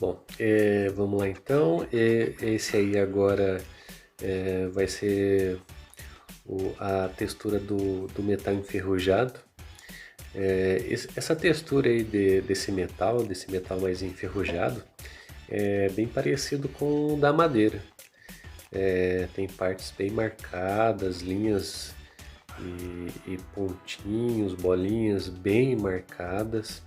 Bom, vamos lá então. Esse aí agora vai ser a textura do metal enferrujado. Essa textura aí desse metal mais enferrujado, é bem parecido com o da madeira. Tem partes bem marcadas, linhas e pontinhos, bolinhas bem marcadas.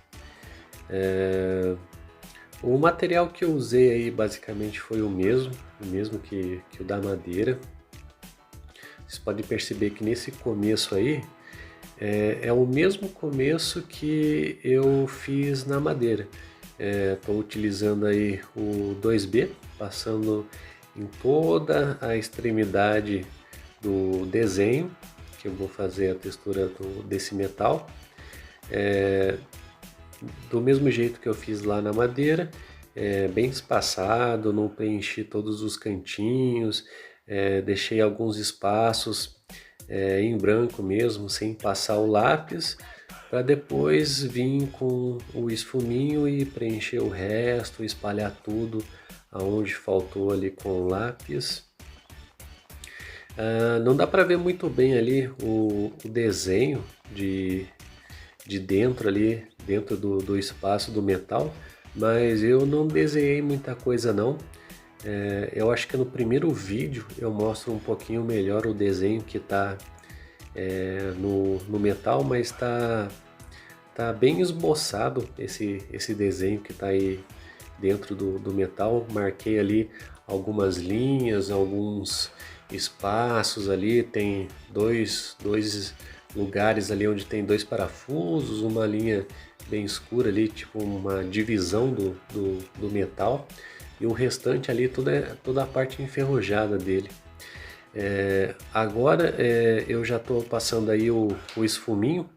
O material que eu usei aí basicamente foi o mesmo que o da madeira. Vocês podem perceber que nesse começo aí é o mesmo começo que eu fiz na madeira. Estou utilizando aí o 2B, passando em toda a extremidade do desenho, que eu vou fazer a textura desse metal. Do mesmo jeito que eu fiz lá na madeira, bem espaçado, não preenchi todos os cantinhos, deixei alguns espaços em branco mesmo, sem passar o lápis, para depois vir com o esfuminho e preencher o resto, espalhar tudo aonde faltou ali com o lápis. Não dá para ver muito bem ali o desenho de dentro ali, dentro do espaço do metal, mas eu não desenhei muita coisa não. Eu acho que no primeiro vídeo eu mostro um pouquinho melhor o desenho que está no metal, mas tá bem esboçado esse desenho que está aí dentro do metal. Marquei ali algumas linhas, alguns espaços ali, tem dois lugares ali onde tem dois parafusos, uma linha bem escura ali, tipo uma divisão do metal, e o restante ali toda a parte enferrujada dele. Agora eu já estou passando aí o esfuminho,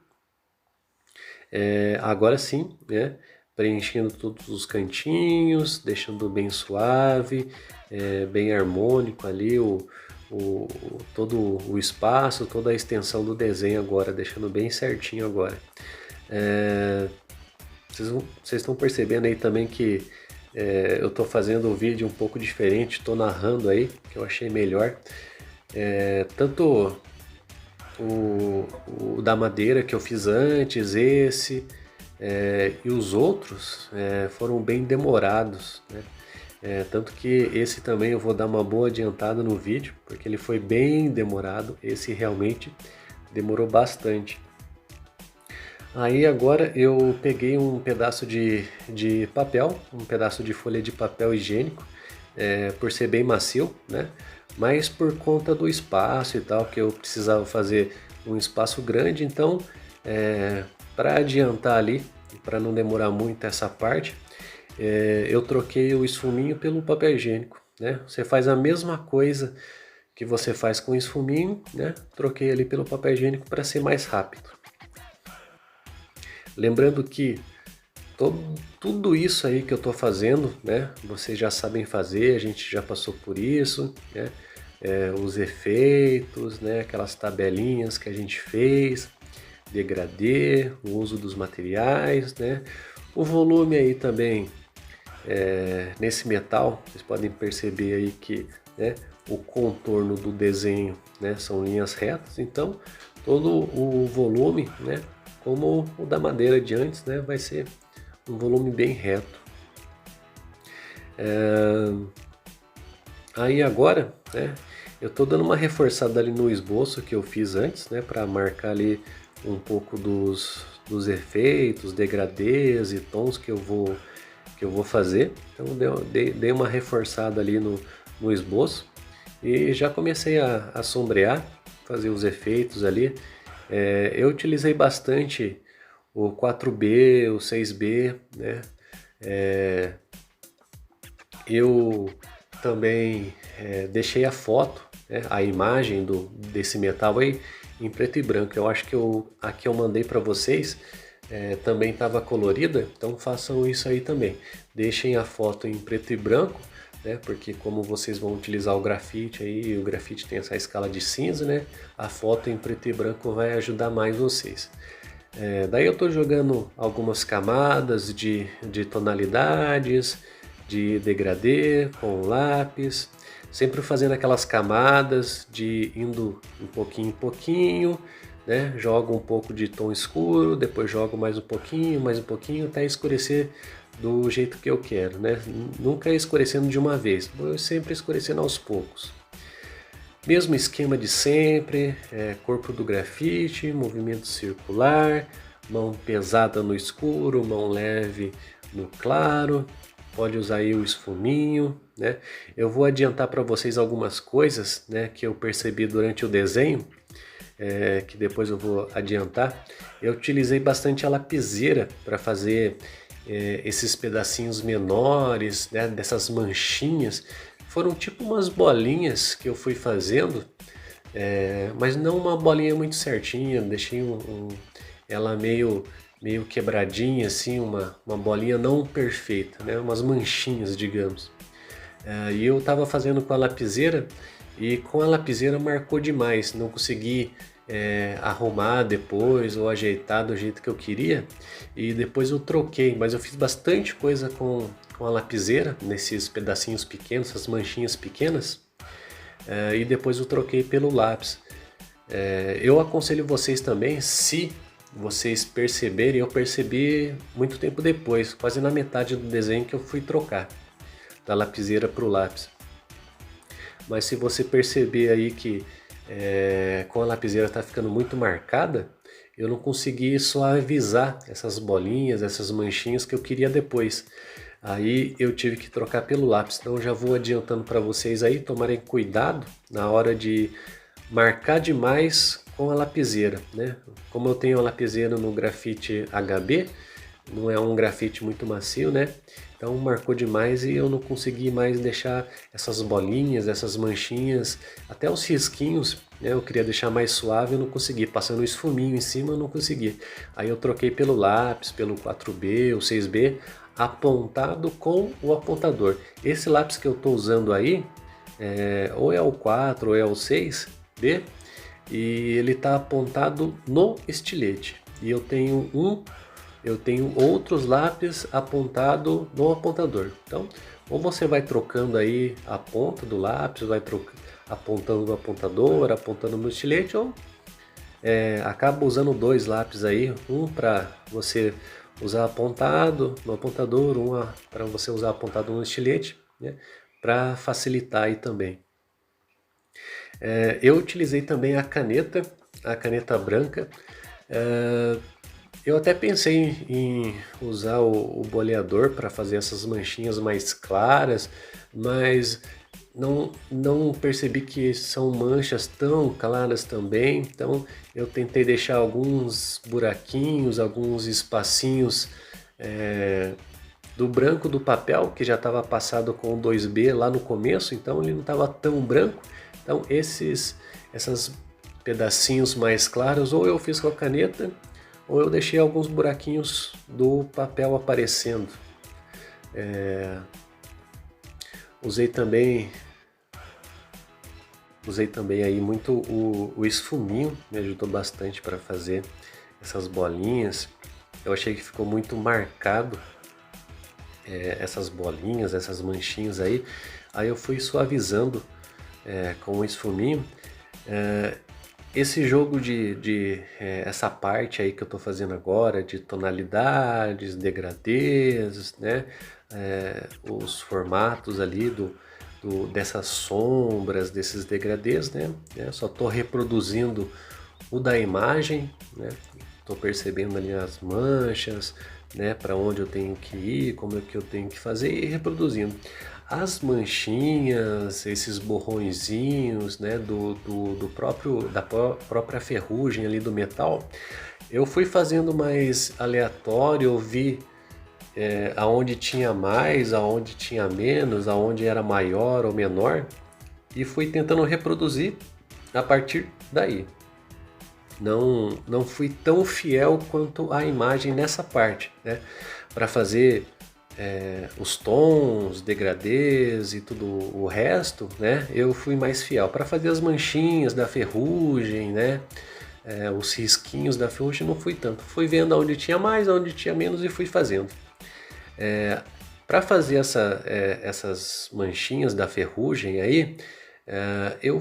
agora sim, né? Preenchendo todos os cantinhos, deixando bem suave, bem harmônico ali todo o espaço, toda a extensão do desenho agora, deixando bem certinho agora. Vocês estão percebendo aí também que eu estou fazendo o vídeo um pouco diferente, estou narrando aí, que eu achei melhor. Tanto o da madeira que eu fiz antes, esse e os outros foram bem demorados, né? Tanto que esse também eu vou dar uma boa adiantada no vídeo, porque ele foi bem demorado, esse realmente demorou bastante. Aí agora eu peguei um pedaço de papel, um pedaço de folha de papel higiênico, por ser bem macio, né? Mas por conta do espaço e tal, que eu precisava fazer um espaço grande, então para adiantar ali, para não demorar muito essa parte, eu troquei o esfuminho pelo papel higiênico, né? Você faz a mesma coisa que você faz com o esfuminho, né? Troquei ali pelo papel higiênico para ser mais rápido. Lembrando que tudo isso aí que eu estou fazendo, né? Vocês já sabem fazer, a gente já passou por isso, né? Os efeitos, né? Aquelas tabelinhas que a gente fez, degradê, o uso dos materiais, né? O volume aí também, nesse metal, vocês podem perceber aí que, né, o contorno do desenho, né, são linhas retas, então todo o volume, né, como o da madeira de antes, né, vai ser um volume bem reto. Aí agora, né, eu estou dando uma reforçada ali no esboço que eu fiz antes, né, para marcar ali um pouco dos efeitos, degradês e tons que eu vou fazer. Então dei uma reforçada ali no esboço e já comecei a sombrear, fazer os efeitos ali. Eu utilizei bastante o 4B, o 6B, né? Eu também deixei a foto, né, a imagem desse metal aí em preto e branco. Eu acho que aqui eu mandei para vocês, também estava colorida, então façam isso aí também. Deixem a foto em preto e branco, né, porque como vocês vão utilizar o grafite aí, o grafite tem essa escala de cinza, né, a foto em preto e branco vai ajudar mais vocês. Daí eu estou jogando algumas camadas de tonalidades, de degradê com lápis, sempre fazendo aquelas camadas de indo em pouquinho, né? Jogo um pouco de tom escuro, depois jogo mais um pouquinho, até escurecer do jeito que eu quero, né? Nunca escurecendo de uma vez, vou sempre escurecendo aos poucos. Mesmo esquema de sempre, corpo do grafite, movimento circular, mão pesada no escuro, mão leve no claro, pode usar aí o esfuminho, né? Eu vou adiantar para vocês algumas coisas, né, que eu percebi durante o desenho, que depois eu vou adiantar. Eu utilizei bastante a lapiseira para fazer esses pedacinhos menores, né, dessas manchinhas. Foram tipo umas bolinhas que eu fui fazendo, mas não uma bolinha muito certinha, deixei ela meio quebradinha, assim, uma bolinha não perfeita, né, umas manchinhas, digamos. E eu estava fazendo com a lapiseira e com a lapiseira marcou demais, não consegui arrumar depois ou ajeitar do jeito que eu queria, e depois eu troquei, mas eu fiz bastante coisa com a lapiseira, nesses pedacinhos pequenos, essas manchinhas pequenas, e depois eu troquei pelo lápis. Eu aconselho vocês também, se vocês perceberem, eu percebi muito tempo depois, quase na metade do desenho, que eu fui trocar da lapiseira para o lápis. Mas se você perceber aí que com a lapiseira está ficando muito marcada, eu não consegui suavizar essas bolinhas, essas manchinhas que eu queria depois. Aí eu tive que trocar pelo lápis. Então já vou adiantando para vocês aí, tomarem cuidado na hora de marcar demais com a lapiseira, né? Como eu tenho a lapiseira no grafite HB, não é um grafite muito macio, né? Então marcou demais e eu não consegui mais deixar essas bolinhas, essas manchinhas, até os risquinhos, né? Eu queria deixar mais suave, eu não consegui. Passando o esfuminho em cima, eu não consegui. Aí eu troquei pelo lápis, pelo 4B ou 6B, apontado com o apontador. Esse lápis que eu estou usando aí, ou é o 4 ou é o 6B, e ele está apontado no estilete. E eu tenho outros lápis apontado no apontador. Então, ou você vai trocando aí a ponta do lápis, vai apontando no apontador, apontando no estilete, ou acaba usando dois lápis aí, um para você usar apontado no apontador, um para você usar apontado no estilete, né, para facilitar aí também. Eu utilizei também a caneta branca. Eu até pensei em usar o boleador para fazer essas manchinhas mais claras, mas não percebi que são manchas tão claras também, então eu tentei deixar alguns buraquinhos, alguns espacinhos do branco do papel, que já estava passado com o 2B lá no começo, então ele não estava tão branco. Então esses pedacinhos mais claros, ou eu fiz com a caneta, ou eu deixei alguns buraquinhos do papel aparecendo. Usei também aí muito o esfuminho, me ajudou bastante para fazer essas bolinhas. Eu achei que ficou muito marcado essas bolinhas, essas manchinhas aí. Aí eu fui suavizando com o esfuminho. Esse jogo essa parte aí que eu estou fazendo agora, de tonalidades, degradês, né? Os formatos ali dessas sombras, desses degradês, né? Só estou reproduzindo o da imagem, né? Estou percebendo ali as manchas, né? Para onde eu tenho que ir, como é que eu tenho que fazer, e reproduzindo. As manchinhas, esses borrõezinhos, né, da própria ferrugem ali do metal, eu fui fazendo mais aleatório, eu vi aonde tinha mais, aonde tinha menos, aonde era maior ou menor, e fui tentando reproduzir a partir daí. Não fui tão fiel quanto a imagem nessa parte, né, para fazer os tons, degradês e tudo o resto, né? Eu fui mais fiel para fazer as manchinhas da ferrugem, né? Os risquinhos da ferrugem não fui tanto. Fui vendo onde tinha mais, onde tinha menos e fui fazendo. Para fazer essas manchinhas da ferrugem aí, eu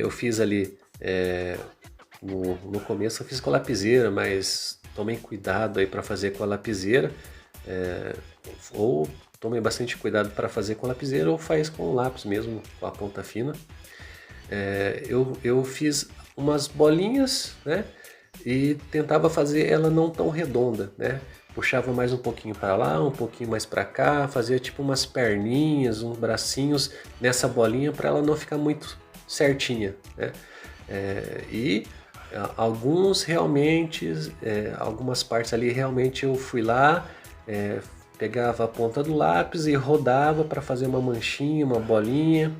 fiz ali, no começo eu fiz com a lapiseira, mas tomem cuidado aí para fazer com a lapiseira, ou tomem bastante cuidado para fazer com a lapiseira ou faz com o lápis mesmo, com a ponta fina. Eu fiz umas bolinhas, né? E tentava fazer ela não tão redonda, né? Puxava mais um pouquinho para lá, um pouquinho mais para cá, fazia tipo umas perninhas, uns bracinhos nessa bolinha para ela não ficar muito certinha, né? Alguns realmente, algumas partes ali realmente eu fui lá, pegava a ponta do lápis e rodava para fazer uma manchinha, uma bolinha,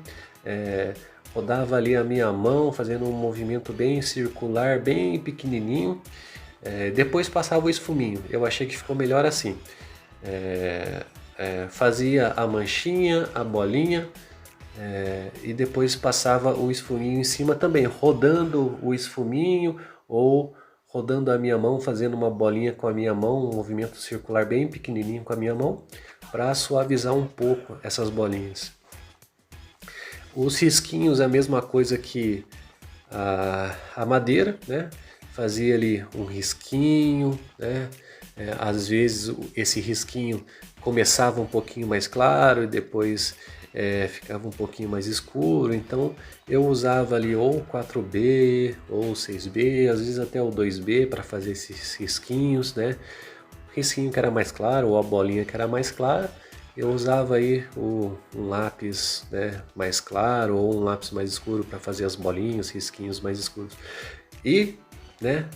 rodava ali a minha mão fazendo um movimento bem circular, bem pequenininho. Depois passava o esfuminho, eu achei que ficou melhor assim. Fazia a manchinha, a bolinha, e depois passava o esfuminho em cima também, rodando o esfuminho ou rodando a minha mão, fazendo uma bolinha com a minha mão, um movimento circular bem pequenininho com a minha mão, para suavizar um pouco essas bolinhas. Os risquinhos é a mesma coisa que a madeira, né? Fazia ali um risquinho, né? Às vezes esse risquinho começava um pouquinho mais claro e depois ficava um pouquinho mais escuro, então eu usava ali ou 4B ou 6B, às vezes até o 2B para fazer esses risquinhos, né? O risquinho que era mais claro ou a bolinha que era mais clara, eu usava aí um lápis, né, mais claro ou um lápis mais escuro para fazer as bolinhas, risquinhos mais escuros. E, né,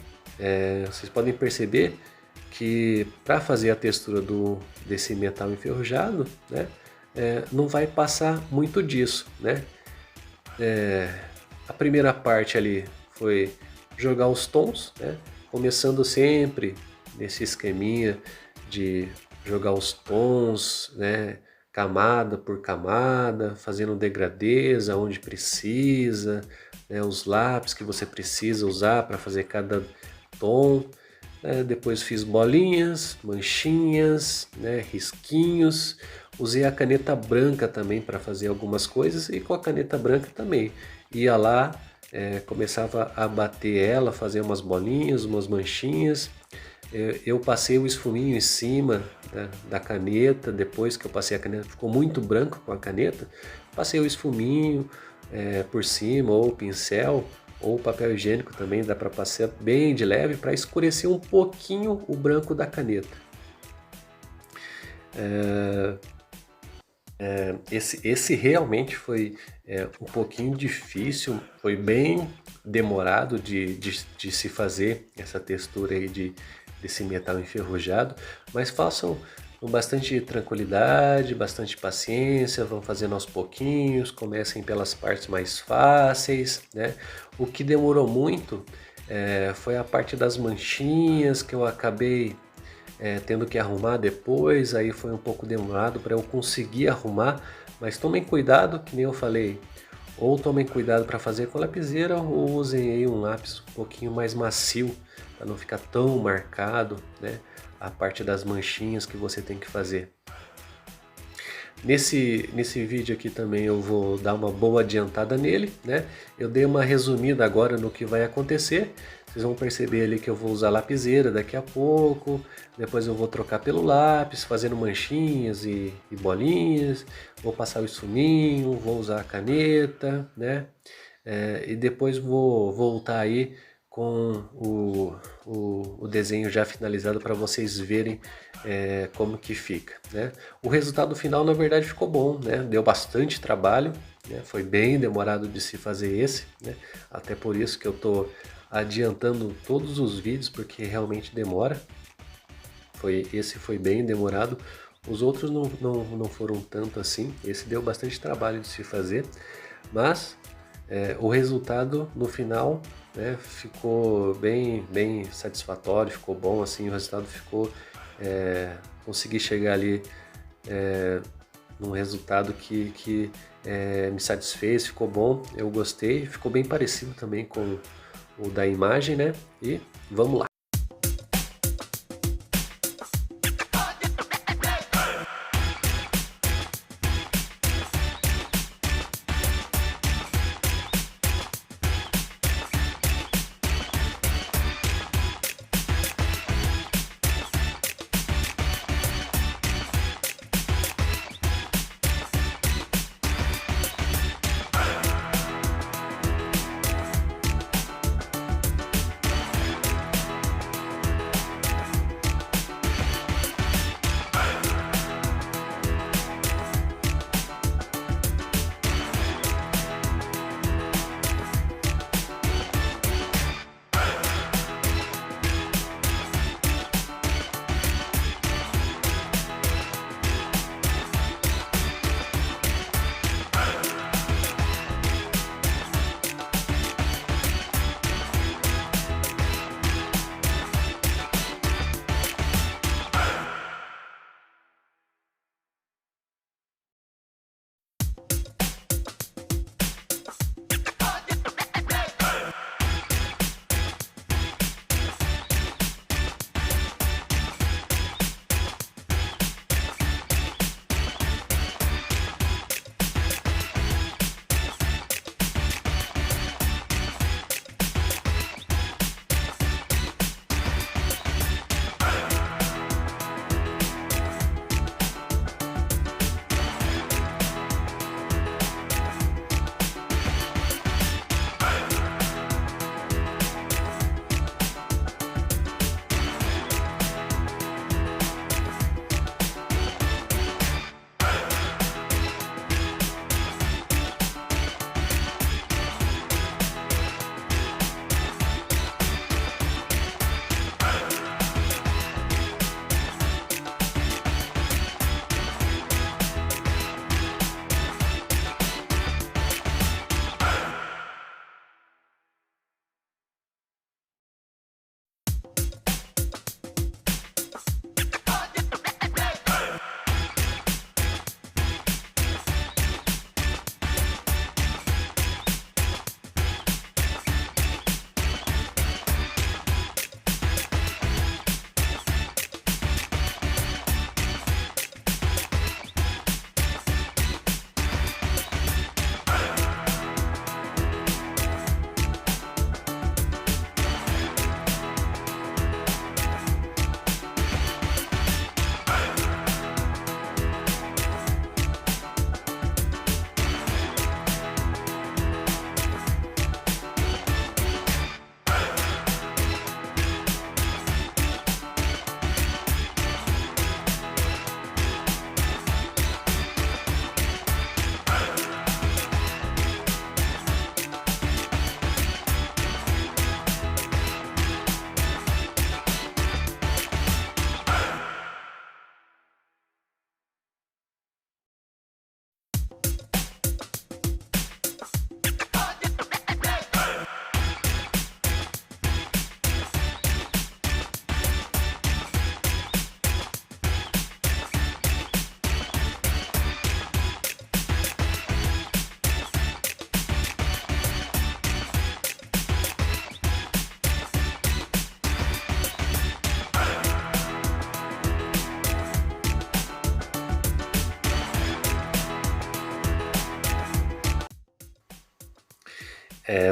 vocês podem perceber que para fazer a textura desse metal enferrujado, né, não vai passar muito disso, né? A primeira parte ali foi jogar os tons, né, começando sempre nesse esqueminha de jogar os tons, né, camada por camada, fazendo degradês aonde precisa, né, os lápis que você precisa usar para fazer cada tom. Depois fiz bolinhas, manchinhas, né, risquinhos. Usei a caneta branca também para fazer algumas coisas e com a caneta branca também. Ia lá, começava a bater ela, fazer umas bolinhas, umas manchinhas. Eu passei o esfuminho em cima da caneta, depois que eu passei a caneta, ficou muito branco com a caneta, passei o esfuminho por cima, ou o pincel, ou papel higiênico também, dá para passar bem de leve para escurecer um pouquinho o branco da caneta. Esse realmente foi um pouquinho difícil, foi bem demorado de se fazer essa textura aí desse metal enferrujado, mas façam com bastante tranquilidade, bastante paciência, vão fazendo aos pouquinhos, comecem pelas partes mais fáceis, né? O que demorou muito foi a parte das manchinhas, que eu acabei tendo que arrumar depois, aí foi um pouco demorado para eu conseguir arrumar, mas tomem cuidado, que nem eu falei, ou tomem cuidado para fazer com a lapiseira ou usem aí um lápis um pouquinho mais macio, para não ficar tão marcado, né, a parte das manchinhas que você tem que fazer. Nesse vídeo aqui também eu vou dar uma boa adiantada nele, né? Eu dei uma resumida agora no que vai acontecer. Vocês vão perceber ali que eu vou usar lapiseira daqui a pouco, depois eu vou trocar pelo lápis, fazendo manchinhas e bolinhas, vou passar o esfuminho, vou usar a caneta, né? E depois vou voltar aí com o desenho já finalizado para vocês verem como que fica, né? O resultado final na verdade ficou bom, né? Deu bastante trabalho, né? Foi bem demorado de se fazer esse, né? Até por isso que eu estou adiantando todos os vídeos, porque realmente demora. Esse foi bem demorado, os outros não foram tanto assim, esse deu bastante trabalho de se fazer, mas o resultado no final, né, ficou bem satisfatório, ficou bom, assim, o resultado ficou, consegui chegar ali num resultado que me satisfez, ficou bom, eu gostei, ficou bem parecido também com o da imagem, né, e vamos lá.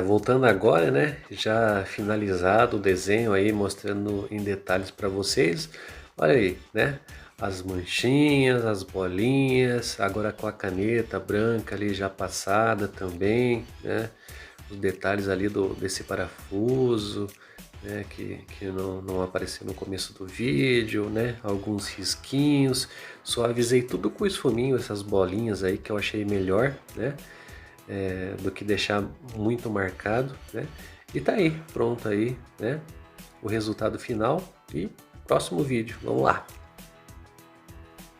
Voltando agora, né, já finalizado o desenho aí, mostrando em detalhes para vocês. Olha aí, né, as manchinhas, as bolinhas, agora com a caneta branca ali já passada também, né, os detalhes ali desse parafuso, né, que não apareceu no começo do vídeo, né, alguns risquinhos. Suavizei tudo com esfuminho, essas bolinhas aí que eu achei melhor, né, do que deixar muito marcado, né? E tá aí, pronto aí, né? O resultado final e próximo vídeo. Vamos lá!